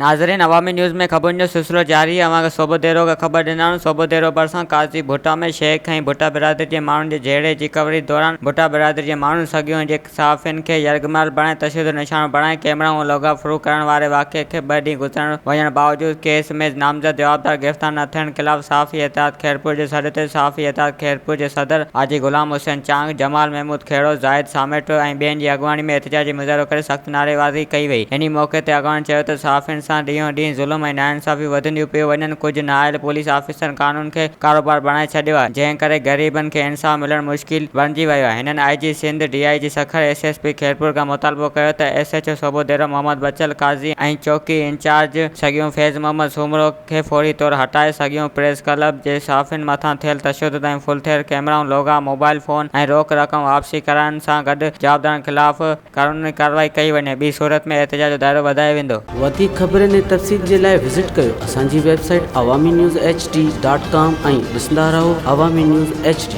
नाज़रीन, अवामी न्यूज़ में खबरुनि जो सिलसिलो जारी है। अवां सोभودीरो का खबर ॾिना। सोभودीरो ڀرسان قاضي भुट्टा में शेख ऐं भुट्टा برادري जे माण्हुनि जे जहिड़े जी कवरेज दौरान भुट्टा برادري जे माण्हुनि सॻियो जे सहाफ़ियुनि खे यरगमाल बणाए तशदुद निशानो बणाए कैमराऊं लॻा फ़ुरू करण वारे वाक़िए खे 2 ॾींहं गुज़रण वञण बावजूदि केस में नामज़द जवाबदार गिरफ़्तार न थियण ख़िलाफ़ सहाफ़ी एहतियात खैरपुर जे सॾ ते सहाफ़ी एहतियात खैरपुर जे सदर हाजी गुलाम हुसैन चांग, जमाल महमूद खेड़ो, ज़ाहिद सामेट ऐं ॿियनि जी अॻुवाणी में एहतिजाजी मुज़ाहिरो करे सख़्त नारेबाज़ी कई वई। इन मौक़े ते अॻवान चयो त सहाफ़ियुनि सां ॾींहों ॾींहुं ज़ुल्म ऐं नाइंसाफ़ी वधंदियूं पियूं वञनि। कुझु नाअहल पुलिस ऑफिसरनि क़ानून खे कारोबार बणाए छॾियो आहे, जंहिं करे ग़रीबनि खे इंसाफ़ मिलणु मुश्किल बणिजी वियो आहे। हिननि IG Sindh, DIG Sukkur, SSP Khairpur खां मुतालबो कयो त SHO सोभوديرو मोहम्मद बचल काज़ी ऐं चौकी इंचार्ज सॻियो फैज़ मोहम्मद सूमरो खे फ़ौरी तौरु हटाए सॻियो प्रेस क्लब जे सहाफ़ियुनि मथां थियल तशदुद ऐं फुलथेर कैमराऊं लोगा, मोबाइल फ़ोन ऐं रोक रक़म वापसी कराइण सां गॾु जवाबदारनि ख़िलाफ़ क़ानूनी कार्रवाई कई वञे। ॿी सूरत में एहतिजाज जो दाइरो वधायो वेंदो। वधीक ख़बरुनि ऐं तफ़सील जे लाइ विज़िट कयो असांजी वेबसाइट awamiNewsHD.com ऐं ॾिसंदा रहो अवामी न्यूज़ HD।